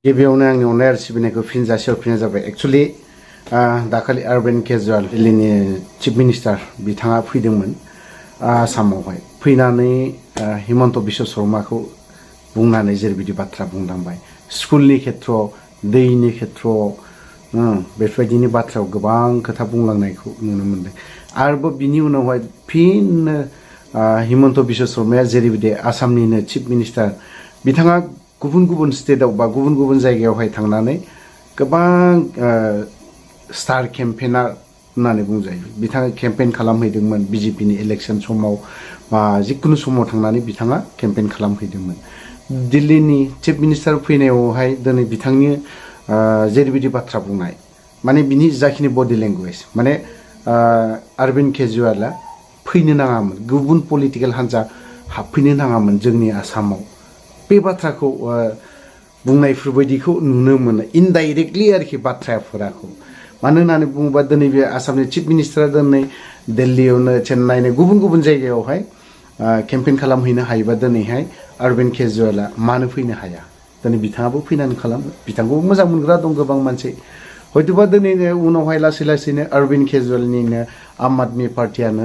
गिबियावनो आंनि अननाय आरो सिबिनायखौ फिन जासिहरफिननाय जाबाय। एक्चुअली दाखालि अरविन्द केजरीवाल दिल्लीनि चिफ मिनिस्टार बिथाङा फैदोंमोन आसामावहाय। फैनानै हिमन्त बिश्व शर्माखौ बुंनानै जेरैबायदि बाथ्रा बुंलांबाय, स्कुलनि खेथ्रआव, दैनि खेथ्रआव बेफोरबायदिनि बाथ्रायाव गोबां खोथा बुंलांनायखौ नुनो मोनदों। आरोबाव बिनि उनावहाय फिन हिमन्त बिश्व शर्माया जेरैबायदि आसामनिनो चिफ मिनिस्टार बिथाङा गुबुन गुबुन स्टेटआव बा गुबुन गुबुन जायगायावहाय थांनानै गोबां स्टार केम्पेनार होननानै बुंजायो। बिथाङा केम्पेन खालामहैदोंमोन बिजेपिनि इलेक्शन समाव बा जिखुनु समाव थांनानै बिथाङा केम्पेन खालामहैदोंमोन। दिल्लीनि चिफ मिनिस्टार फैनायावहाय दिनै बिथांनि जेरैबायदि बाथ्रा बुंनाय, माने बिनि जाखिनि बडि लेंगुवेज, माने अरविन्द केजरीवाला फैनो नाङामोन, गुबुन पलिटिकेल हान्जा हाबफैनो नाङामोन जोंनि आसामाव। बे बाथ्राखौ बुंनायफोरबायदिखौ नुनो मोनो इनडाइरेक्टलि आरोखि बाथ्राफोराखौ। मानो होननानै बुङोबा दिनै बे आसामनि चिफ मिनिस्टारा दिनै दिल्लीयावनो, चेन्नाइनो, गुबुन गुबुन जायगायावहाय केम्पेन खालामहैनो हायोबा दिनैहाय अरविन्द केजरीवाला मानो फैनो हाया? दिनै बिथाङाबो फैनानै खालामो। बिथांखौबो मोजां मोनग्रा दं गोबां मानसि। हयतोबा दिनैनो उनावहाय लासै लासैनो अरविन्द केजरीवालनिनो आम आदमि पार्टियानो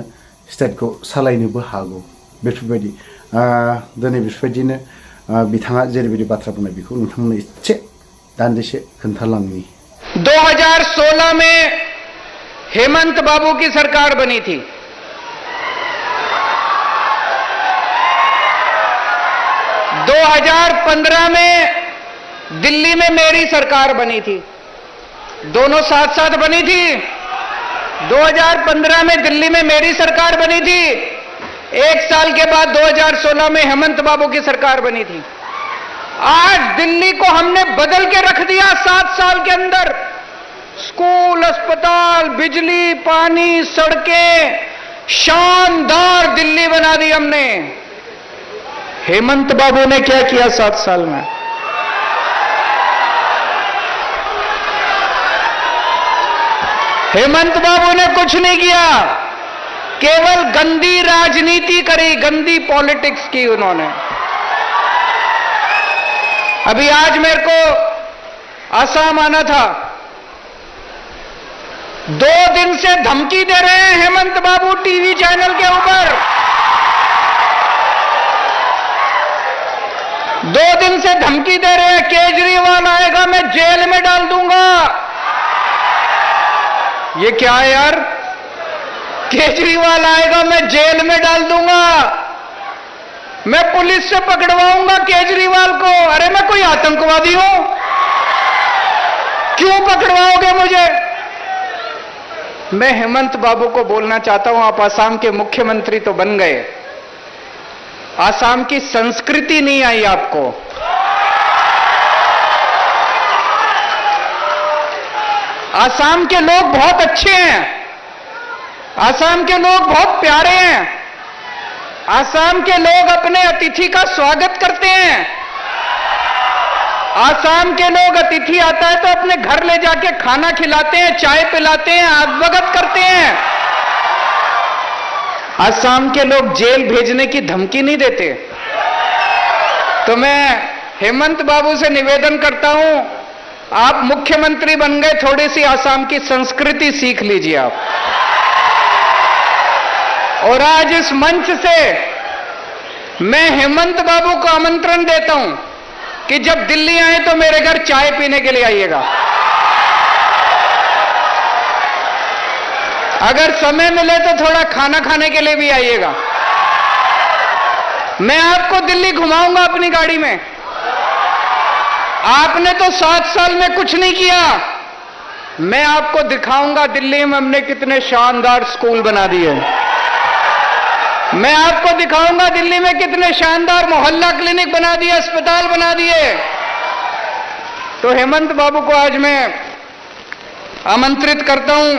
स्टेटखौ सालायनोबो हागौ। बेफोरबायदि दिनै बेफोरबायदिनो बिथाङा जेरैबायदि बाथ्रा बुंनाय बेखौ नोंथांमोननो एसे दान्दिसे खोन्थालांनि। 2016 में हेमंत बाबू की सरकार बनी थी। 2015 में दिल्ली में मेरी सरकार बनी थी। दोनों साथ साथ बनी थी। 2015 में दिल्ली में मेरी सरकार बनी थी। एक साल के बाद 2016 में हेमंत बाबू की सरकार बनी थी। आज दिल्ली को हमने बदल के रख दिया 7 साल के अंदर। स्कूल, अस्पताल, बिजली, पानी, सड़कें, शानदार दिल्ली बना दी हमने। हेमंत बाबू ने क्या किया 7 साल में? हेमंत बाबू ने कुछ नहीं किया, केवल गंदी राजनीति करी, गंदी पॉलिटिक्स की उन्होंने। अभी आज मेरे को असम आना था। 2 दिन से धमकी दे रहे हैं हेमंत बाबू टीवी चैनल के ऊपर। 2 दिन से धमकी दे रहे हैं, केजरीवाल आएगा मैं जेल में डाल दूंगा। ये क्या है यार? केजरीवाल आएगा मैं जेल में डाल दूंगा, मैं पुलिस से पकड़वाऊंगा केजरीवाल को। अरे मैं कोई आतंकवादी हूं? क्यों पकड़वाओगे मुझे? मैं हेमंत बाबू को बोलना चाहता हूं, आप आसाम के मुख्यमंत्री तो बन गए, आसाम की संस्कृति नहीं आई आपको। आसाम के लोग बहुत अच्छे हैं, आसाम के लोग बहुत प्यारे हैं, आसाम के लोग अपने अतिथि का स्वागत करते हैं। आसाम के लोग अतिथि आता है तो अपने घर ले जाके खाना खिलाते हैं, चाय पिलाते हैं, आगभगत करते हैं। आसाम के लोग जेल भेजने की धमकी नहीं देते। तो मैं हेमंत बाबू से निवेदन करता हूं, आप मुख्यमंत्री बन गए, थोड़ी सी आसाम की संस्कृति सीख लीजिए आप। और आज इस मंच से मैं हेमंत बाबू को आमंत्रण देता हूं कि जब दिल्ली आए तो मेरे घर चाय पीने के लिए आइएगा। अगर समय मिले तो थोड़ा खाना खाने के लिए भी आइएगा। मैं आपको दिल्ली घुमाऊंगा अपनी गाड़ी में। आपने तो 7 साल में कुछ नहीं किया, मैं आपको दिखाऊंगा दिल्ली में हमने कितने शानदार स्कूल बना दिए। मैं आपको दिखाऊंगा दिल्ली में कितने शानदार मोहल्ला क्लिनिक बना दिए, अस्पताल बना दिए। तो हेमंत बाबू को आज मैं आमंत्रित करता हूं